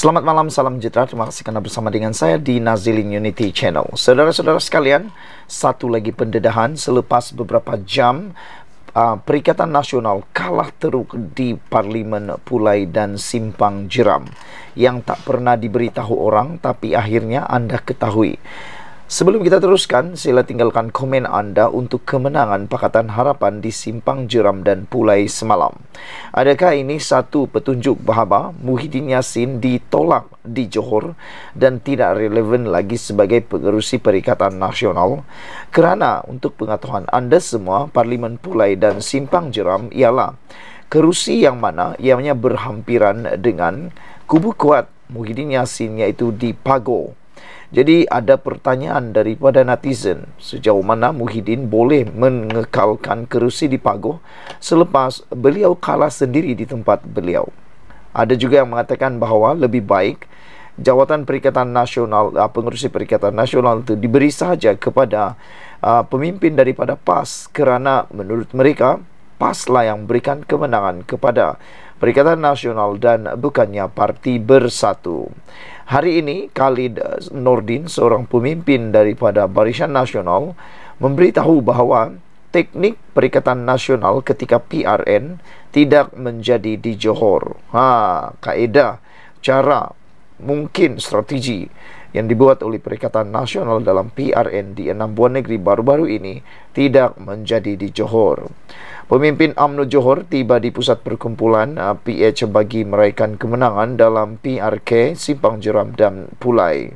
Selamat malam, salam sejahtera. Terima kasih karena bersama dengan saya di Nazilin Unity Channel. Saudara-saudara sekalian, satu lagi pendedahan selepas beberapa jam Perikatan Nasional kalah teruk di Parlimen Pulai dan Simpang Jeram yang tak pernah diberitahu orang tapi akhirnya anda ketahui. Sebelum kita teruskan, sila tinggalkan komen anda untuk kemenangan Pakatan Harapan di Simpang Jeram dan Pulai semalam. Adakah ini satu petunjuk bahawa Muhyiddin Yassin ditolak di Johor dan tidak relevan lagi sebagai pengerusi Perikatan Nasional? Kerana untuk pengetahuan anda semua, Parlimen Pulai dan Simpang Jeram ialah kerusi yang mana ianya berhampiran dengan kubu kuat Muhyiddin Yassin, iaitu di Pagoh. Jadi ada pertanyaan daripada netizen, sejauh mana Muhyiddin boleh mengekalkan kerusi di Pagoh selepas beliau kalah sendiri di tempat beliau. Ada juga yang mengatakan bahawa lebih baik jawatan Perikatan Nasional, pengerusi Perikatan Nasional itu diberi sahaja kepada pemimpin daripada PAS, kerana menurut mereka PAS lah yang berikan kemenangan kepada Perikatan Nasional dan bukannya Parti Bersatu. Hari ini Khalid Nordin, seorang pemimpin daripada Barisan Nasional, memberitahu bahawa teknik Perikatan Nasional ketika PRN tidak menjadi di Johor. Kaedah, cara, mungkin strategi yang dibuat oleh Perikatan Nasional dalam PRN di 6 buah negeri baru-baru ini tidak menjadi di Johor. Pemimpin UMNO Johor tiba di pusat perkumpulan PH bagi meraihkan kemenangan dalam PRK Simpang Jeram dan Pulai.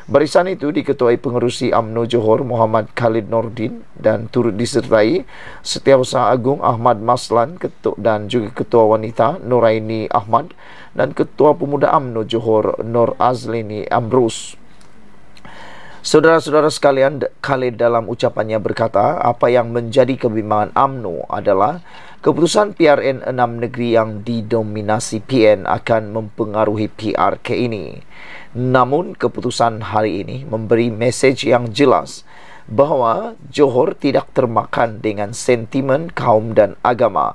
Barisan itu diketuai pengerusi UMNO Johor Muhammad Khalid Nordin dan turut disertai Setiausaha Agung Ahmad Maslan dan juga Ketua Wanita Nuraini Ahmad dan Ketua Pemuda UMNO Johor Nur Azlini Amrus. Saudara-saudara sekalian, Khalid dalam ucapannya berkata, apa yang menjadi kebimbangan UMNO adalah keputusan PRN 6 negeri yang didominasi PN akan mempengaruhi PRK ini. Namun keputusan hari ini memberi mesej yang jelas bahawa Johor tidak termakan dengan sentimen kaum dan agama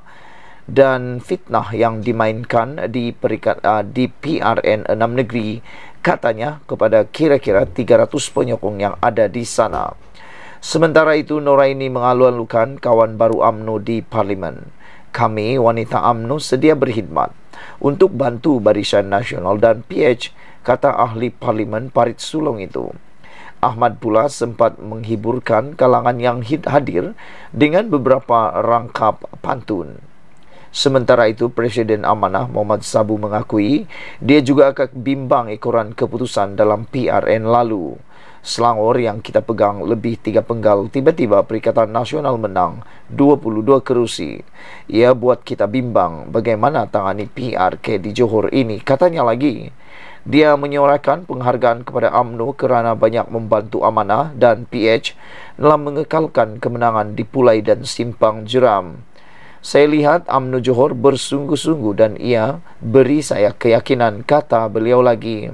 dan fitnah yang dimainkan di PRN 6 negeri, katanya, kepada kira-kira 300 penyokong yang ada di sana. Sementara itu, Nuraini mengalu-alukan kawan baru UMNO di Parlimen. Kami, wanita UMNO, sedia berkhidmat untuk bantu Barisan Nasional dan PH, kata ahli Parlimen Parit Sulong itu. Ahmad pula sempat menghiburkan kalangan yang hadir dengan beberapa rangkap pantun. Sementara itu, Presiden Amanah Muhammad Sabu mengakui dia juga akan bimbang ekoran keputusan dalam PRN lalu. Selangor yang kita pegang lebih 3 penggal, tiba-tiba Perikatan Nasional menang 22 kerusi. Ia buat kita bimbang bagaimana tangani PRK di Johor ini, katanya lagi. Dia menyuarakan penghargaan kepada UMNO kerana banyak membantu Amanah dan PH dalam mengekalkan kemenangan di Pulai dan Simpang Jeram. Saya lihat UMNO Johor bersungguh-sungguh dan ia beri saya keyakinan, kata beliau lagi.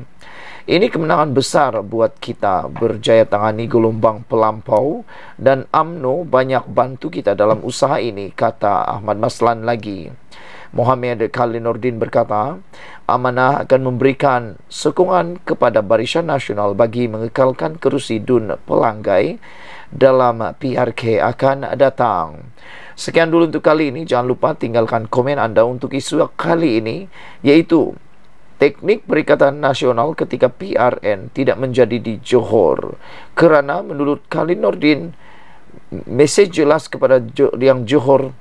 Ini kemenangan besar buat kita berjaya tangani gelombang pelampau dan UMNO banyak bantu kita dalam usaha ini, kata Ahmad Maslan lagi. Muhammad Khalid Nordin berkata, Amanah akan memberikan sokongan kepada Barisan Nasional bagi mengekalkan kerusi Dun Pelanggai dalam PRK akan datang. Sekian dulu untuk kali ini. Jangan lupa tinggalkan komen anda untuk isu kali ini, yaitu teknik Perikatan Nasional ketika PRN tidak menjadi di Johor. Kerana menurut Khalid Nordin, mesej jelas kepada yang Johor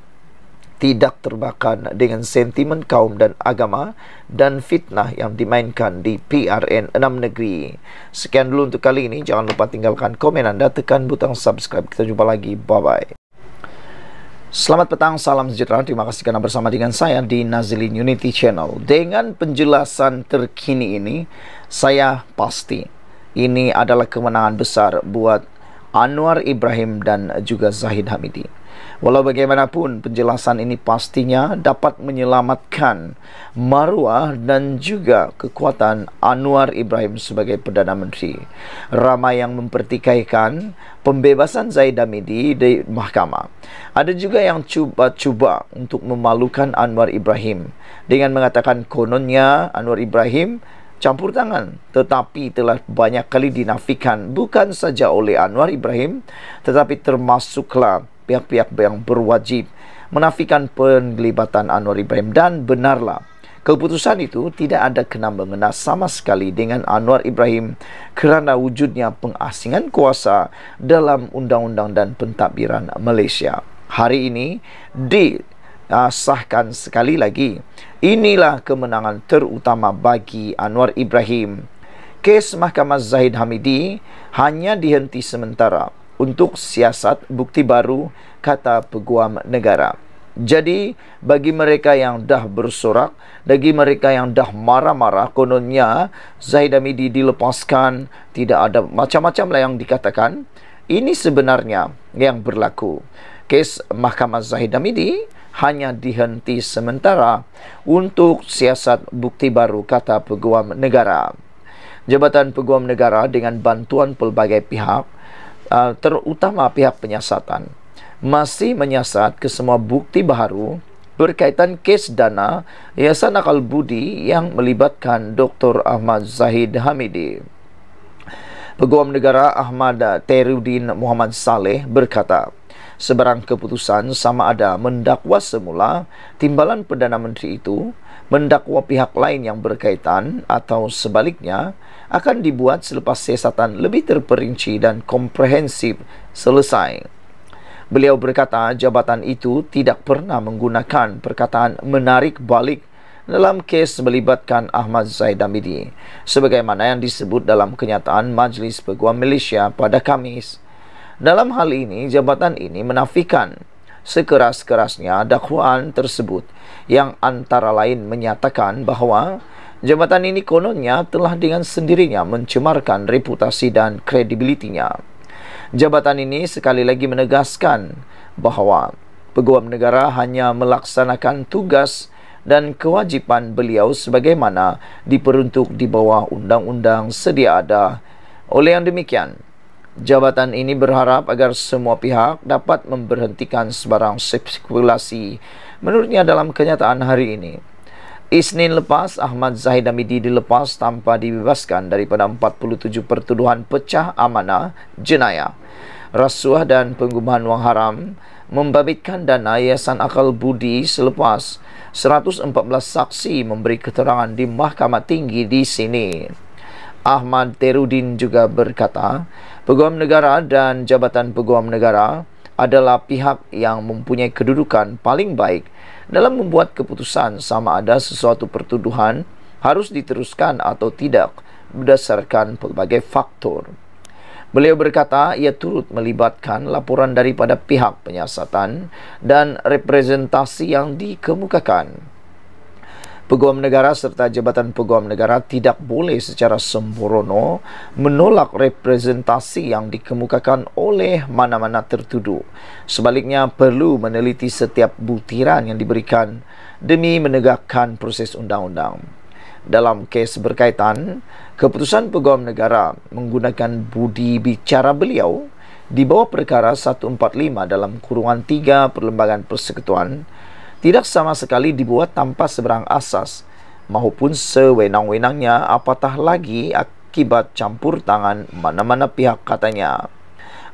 tidak terbakar dengan sentimen kaum dan agama dan fitnah yang dimainkan di PRN 6 negeri. Sekian dulu untuk kali ini. Jangan lupa tinggalkan komen anda, tekan butang subscribe. Kita jumpa lagi. Bye-bye. Selamat petang, salam sejahtera. Terima kasih karena bersama dengan saya di Nazilin Unity Channel. Dengan penjelasan terkini ini, saya pasti ini adalah kemenangan besar buat Anwar Ibrahim dan juga Zahid Hamidi. Walau bagaimanapun, penjelasan ini pastinya dapat menyelamatkan maruah dan juga kekuatan Anwar Ibrahim sebagai Perdana Menteri. Ramai yang mempertikaikan pembebasan Zahid Hamidi di mahkamah. Ada juga yang cuba untuk memalukan Anwar Ibrahim dengan mengatakan kononnya Anwar Ibrahim campur tangan, tetapi telah banyak kali dinafikan bukan saja oleh Anwar Ibrahim, tetapi termasuklah pihak-pihak yang berwajib menafikan penglibatan Anwar Ibrahim. Dan benarlah, keputusan itu tidak ada kena-mengena sama sekali dengan Anwar Ibrahim kerana wujudnya pengasingan kuasa dalam undang-undang dan pentadbiran Malaysia. Hari ini disahkan sekali lagi. Inilah kemenangan terutama bagi Anwar Ibrahim. Kes Mahkamah Zahid Hamidi hanya dihenti sementara untuk siasat bukti baru, kata Peguam Negara. Jadi, bagi mereka yang dah bersorak, bagi mereka yang dah marah-marah, kononnya Zahid Hamidi dilepaskan, tidak ada macam-macam lah yang dikatakan. Ini sebenarnya yang berlaku. Kes Mahkamah Zahid Hamidi hanya dihenti sementara untuk siasat bukti baru, kata Peguam Negara. Jabatan Peguam Negara dengan bantuan pelbagai pihak, terutama pihak penyiasatan, masih menyiasat ke semua bukti baru berkaitan kes dana Yayasan Akal Budi yang melibatkan Dr. Ahmad Zahid Hamidi. Peguam Negara Ahmad Terudin Muhammad Saleh berkata, sebarang keputusan sama ada mendakwa semula timbalan Perdana Menteri itu, mendakwa pihak lain yang berkaitan, atau sebaliknya, akan dibuat selepas siasatan lebih terperinci dan komprehensif selesai. Beliau berkata jabatan itu tidak pernah menggunakan perkataan menarik balik dalam kes melibatkan Ahmad Zahid Hamidi, sebagaimana yang disebut dalam kenyataan Majlis Peguam Malaysia pada Khamis. Dalam hal ini, jabatan ini menafikan sekeras-kerasnya dakwaan tersebut yang antara lain menyatakan bahawa jabatan ini kononnya telah dengan sendirinya mencemarkan reputasi dan kredibilitinya. Jabatan ini sekali lagi menegaskan bahawa Peguam Negara hanya melaksanakan tugas dan kewajipan beliau sebagaimana diperuntuk di bawah undang-undang sedia ada. Oleh yang demikian, jabatan ini berharap agar semua pihak dapat memberhentikan sebarang spekulasi. Menurutnya dalam kenyataan hari ini, Isnin lepas, Ahmad Zahid Hamidi dilepas tanpa dibebaskan daripada 47 pertuduhan pecah amanah, jenayah, rasuah dan penggubahan wang haram, membabitkan dana Yayasan Akal Budi selepas 114 saksi memberi keterangan di Mahkamah Tinggi di sini. Ahmad Terudin juga berkata, Peguam Negara dan Jabatan Peguam Negara adalah pihak yang mempunyai kedudukan paling baik dalam membuat keputusan sama ada sesuatu pertuduhan harus diteruskan atau tidak berdasarkan pelbagai faktor. Beliau berkata ia turut melibatkan laporan daripada pihak penyiasatan dan representasi yang dikemukakan. Peguam Negara serta Jabatan Peguam Negara tidak boleh secara sembrono menolak representasi yang dikemukakan oleh mana-mana tertuduh. Sebaliknya, perlu meneliti setiap butiran yang diberikan demi menegakkan proses undang-undang. Dalam kes berkaitan, keputusan Peguam Negara menggunakan budi bicara beliau di bawah perkara 145 dalam kurungan 3 Perlembagaan Persekutuan tidak sama sekali dibuat tanpa seberang asas maupun sewenang-wenangnya, apatah lagi akibat campur tangan mana-mana pihak, katanya.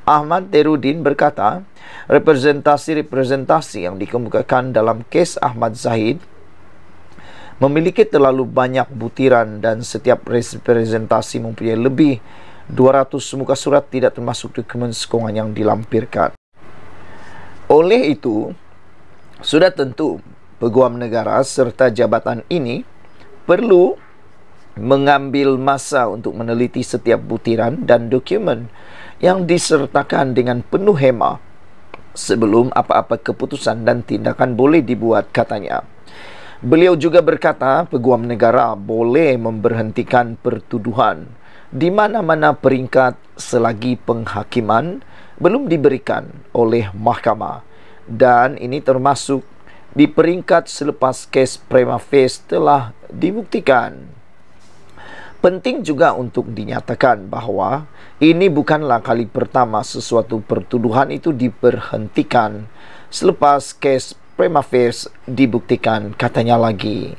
Ahmad Terudin berkata, representasi-representasi yang dikemukakan dalam kes Ahmad Zahid memiliki terlalu banyak butiran dan setiap representasi mempunyai lebih 200 muka surat tidak termasuk dokumen sokongan yang dilampirkan. Oleh itu, sudah tentu Peguam Negara serta jabatan ini perlu mengambil masa untuk meneliti setiap butiran dan dokumen yang disertakan dengan penuh hema sebelum apa-apa keputusan dan tindakan boleh dibuat, katanya. Beliau juga berkata Peguam Negara boleh memberhentikan pertuduhan di mana-mana peringkat selagi penghakiman belum diberikan oleh mahkamah, dan ini termasuk di peringkat selepas kes prima facie telah dibuktikan. Penting juga untuk dinyatakan bahawa ini bukanlah kali pertama sesuatu pertuduhan itu diberhentikan selepas kes prima facie dibuktikan, katanya lagi.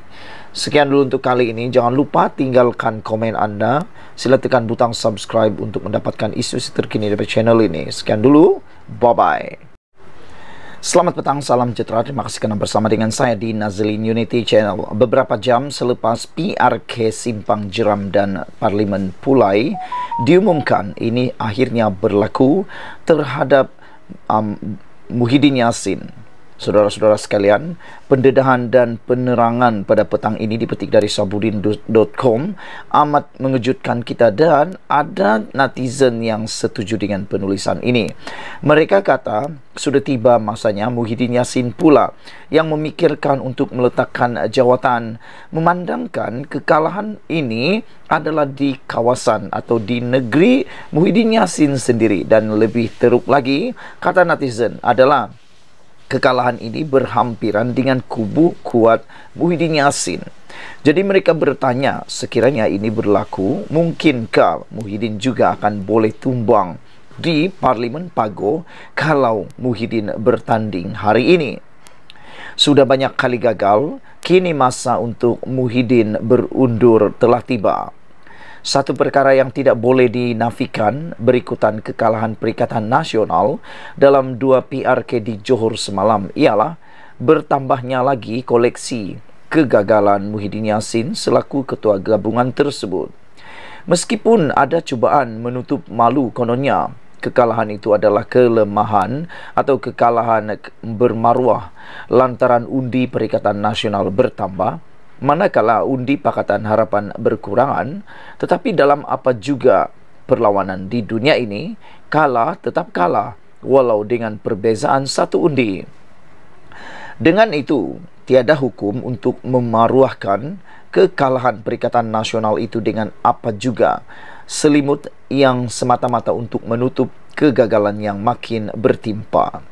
Sekian dulu untuk kali ini. Jangan lupa tinggalkan komen anda. Sila tekan butang subscribe untuk mendapatkan isu terkini dari channel ini. Sekian dulu. Bye-bye. Selamat petang, salam sejahtera. Terima kasih kerana bersama dengan saya di Nazlin Unity Channel. Beberapa jam selepas PRK Simpang Jeram dan Parlimen Pulai diumumkan ini akhirnya berlaku terhadap Muhyiddin Yassin. Saudara-saudara sekalian, pendedahan dan penerangan pada petang ini dipetik dari sabudin.com amat mengejutkan kita dan ada netizen yang setuju dengan penulisan ini. Mereka kata sudah tiba masanya Muhyiddin Yassin pula yang memikirkan untuk meletakkan jawatan, memandangkan kekalahan ini adalah di kawasan atau di negeri Muhyiddin Yassin sendiri. Dan lebih teruk lagi, kata netizen adalah kekalahan ini berhampiran dengan kubu kuat Muhyiddin Yassin. Jadi mereka bertanya, sekiranya ini berlaku, mungkinkah Muhyiddin juga akan boleh tumbang di Parlimen Pago kalau Muhyiddin bertanding hari ini? Sudah banyak kali gagal, kini masa untuk Muhyiddin berundur telah tiba. Satu perkara yang tidak boleh dinafikan berikutan kekalahan Perikatan Nasional dalam 2 PRK di Johor semalam ialah bertambahnya lagi koleksi kegagalan Muhyiddin Yassin selaku ketua gabungan tersebut. Meskipun ada cubaan menutup malu kononnya, kekalahan itu adalah kelemahan atau kekalahan bermaruah lantaran undi Perikatan Nasional bertambah, manakala undi Pakatan Harapan berkurangan. Tetapi dalam apa juga perlawanan di dunia ini, kalah tetap kalah walau dengan perbezaan satu undi. Dengan itu, tiada hukum untuk memaruahkan kekalahan Perikatan Nasional itu dengan apa juga selimut yang semata-mata untuk menutup kegagalan yang makin bertimpa.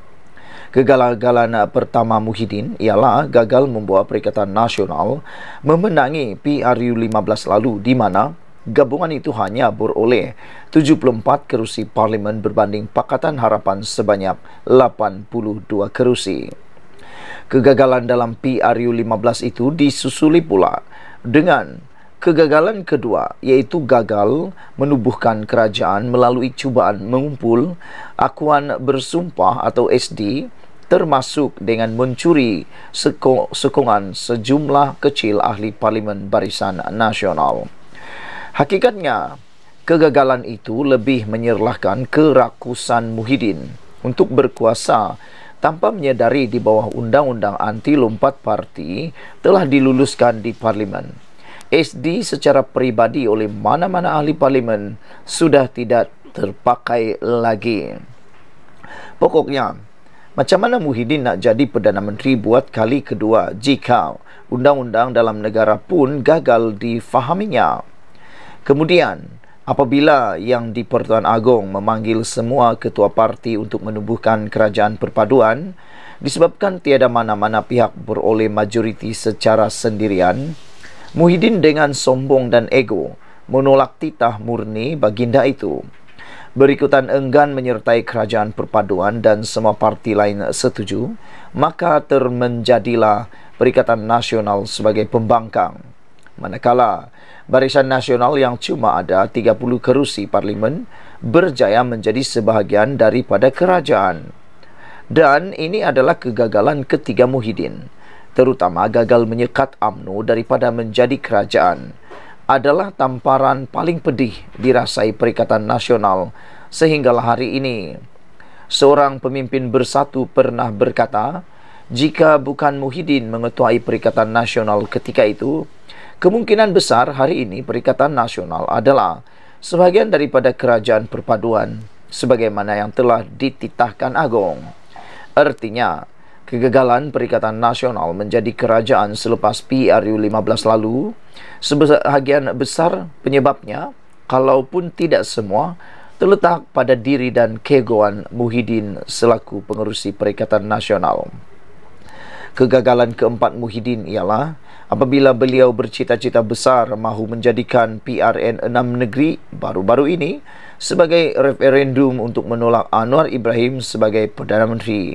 Kegagalan pertama Muhyiddin ialah gagal membawa Perikatan Nasional memenangi PRU 15 lalu, di mana gabungan itu hanya beroleh 74 kerusi parlimen berbanding Pakatan Harapan sebanyak 82 kerusi. Kegagalan dalam PRU 15 itu disusuli pula dengan kegagalan kedua, iaitu gagal menubuhkan kerajaan melalui cubaan mengumpul akuan bersumpah atau SD, termasuk dengan mencuri sokongan sejumlah kecil ahli Parlimen Barisan Nasional. Hakikatnya, kegagalan itu lebih menyerlahkan kerakusan Muhyiddin untuk berkuasa tanpa menyedari di bawah undang-undang anti lompat parti telah diluluskan di Parlimen. SD secara peribadi oleh mana-mana ahli Parlimen sudah tidak terpakai lagi. Pokoknya, macam mana Muhyiddin nak jadi Perdana Menteri buat kali kedua jika undang-undang dalam negara pun gagal difahaminya? Kemudian, apabila Yang di-Pertuan Agong memanggil semua ketua parti untuk menubuhkan kerajaan perpaduan, disebabkan tiada mana-mana pihak beroleh majoriti secara sendirian, Muhyiddin dengan sombong dan ego menolak titah murni baginda itu. Berikutan enggan menyertai kerajaan perpaduan dan semua parti lain setuju, maka termenjadilah Perikatan Nasional sebagai pembangkang. Manakala Barisan Nasional yang cuma ada 30 kerusi parlimen berjaya menjadi sebahagian daripada kerajaan. Dan ini adalah kegagalan ketiga Muhyiddin, terutama gagal menyekat UMNO daripada menjadi kerajaan, adalah tamparan paling pedih dirasai Perikatan Nasional sehinggalah hari ini. Seorang pemimpin bersatu pernah berkata, jika bukan Muhyiddin mengetuai Perikatan Nasional ketika itu, kemungkinan besar hari ini Perikatan Nasional adalah sebahagian daripada kerajaan perpaduan sebagaimana yang telah dititahkan Agong. Artinya, kegagalan Perikatan Nasional menjadi kerajaan selepas PRU 15 lalu, sebahagian besar penyebabnya, kalaupun tidak semua, terletak pada diri dan keegoan Muhyiddin selaku pengerusi Perikatan Nasional. Kegagalan keempat Muhyiddin ialah apabila beliau bercita-cita besar mahu menjadikan PRN 6 negeri baru-baru ini sebagai referendum untuk menolak Anwar Ibrahim sebagai Perdana Menteri.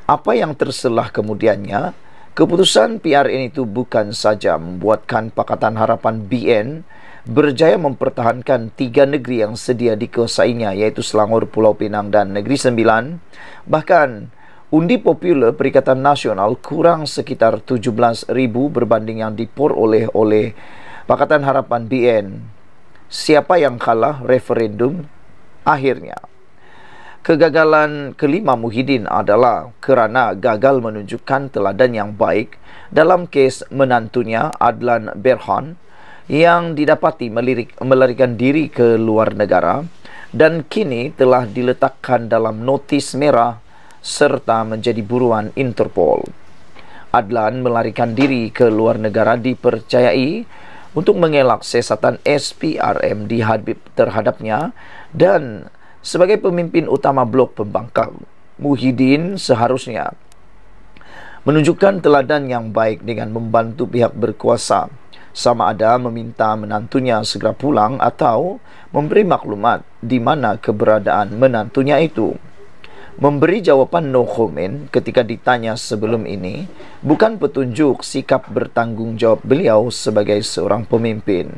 Apa yang terselah kemudiannya? Keputusan PRN itu bukan saja membuatkan Pakatan Harapan BN berjaya mempertahankan 3 negeri yang sedia dikuasainya, iaitu Selangor, Pulau Pinang dan Negeri Sembilan. Bahkan undi popular Perikatan Nasional kurang sekitar 17,000 berbanding yang diperoleh oleh Pakatan Harapan BN. Siapa yang kalah referendum akhirnya? Kegagalan kelima Muhyiddin adalah kerana gagal menunjukkan teladan yang baik dalam kes menantunya Adlan Berhan yang didapati melarikan diri ke luar negara dan kini telah diletakkan dalam notis merah serta menjadi buruan Interpol. Adlan melarikan diri ke luar negara dipercayai untuk mengelak siasatan SPRM terhadapnya, dan sebagai pemimpin utama blok pembangkang, Muhyiddin seharusnya menunjukkan teladan yang baik dengan membantu pihak berkuasa, sama ada meminta menantunya segera pulang atau memberi maklumat di mana keberadaan menantunya itu. Memberi jawapan no comment ketika ditanya sebelum ini bukan petunjuk sikap bertanggungjawab beliau sebagai seorang pemimpin.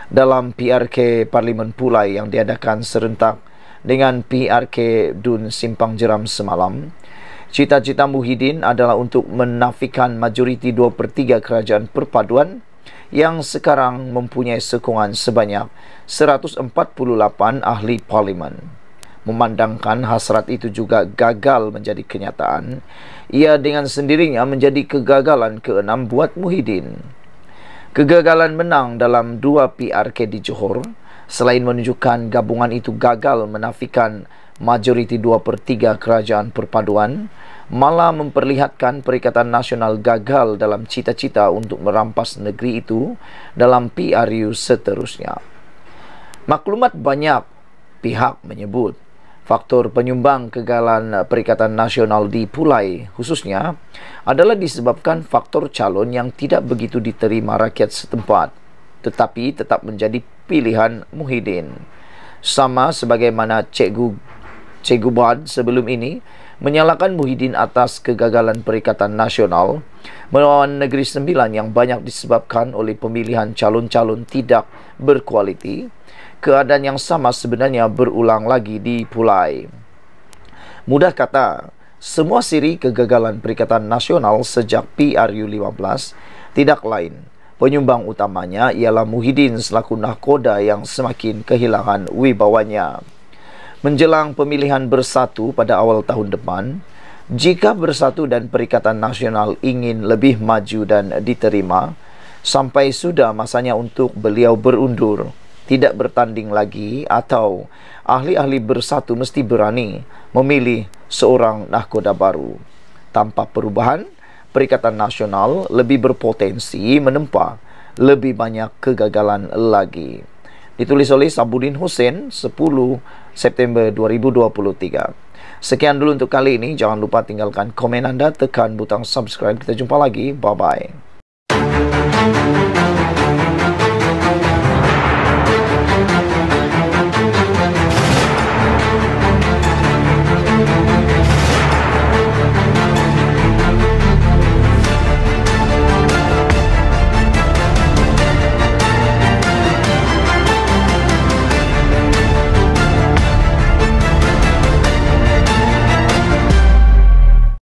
Dalam PRK Parlimen Pulai yang diadakan serentak dengan PRK Dun Simpang Jeram semalam, cita-cita Muhyiddin adalah untuk menafikan majoriti 2/3 kerajaan perpaduan yang sekarang mempunyai sokongan sebanyak 148 ahli parlimen. Memandangkan hasrat itu juga gagal menjadi kenyataan, ia dengan sendirinya menjadi kegagalan ke-6 buat Muhyiddin. Kegagalan menang dalam 2 PRK di Johor, selain menunjukkan gabungan itu gagal menafikan majoriti 2/3 kerajaan perpaduan, malah memperlihatkan Perikatan Nasional gagal dalam cita-cita untuk merampas negeri itu dalam PRU seterusnya. Maklumat banyak pihak menyebut faktor penyumbang kegagalan Perikatan Nasional di Pulai khususnya adalah disebabkan faktor calon yang tidak begitu diterima rakyat setempat, tetapi tetap menjadi pilihan Muhyiddin. Sama sebagaimana Cikgu Bad sebelum ini menyalahkan Muhyiddin atas kegagalan Perikatan Nasional melawan Negeri Sembilan yang banyak disebabkan oleh pemilihan calon-calon tidak berkualiti. Keadaan yang sama sebenarnya berulang lagi di Pulai. Mudah kata, semua siri kegagalan Perikatan Nasional sejak PRU 15 tidak lain. Penyumbang utamanya ialah Muhyiddin selaku nahkoda yang semakin kehilangan wibawanya. Menjelang pemilihan bersatu pada awal tahun depan, jika Bersatu dan Perikatan Nasional ingin lebih maju dan diterima, sampai sudah masanya untuk beliau berundur, tidak bertanding lagi, atau ahli-ahli Bersatu mesti berani memilih seorang nahkoda baru. Tanpa perubahan, Perikatan Nasional lebih berpotensi menempa lebih banyak kegagalan lagi. Ditulis oleh Sabuddin Hussein, 10 September 2023. Sekian dulu untuk kali ini. Jangan lupa tinggalkan komen anda, tekan butang subscribe. Kita jumpa lagi. Bye-bye.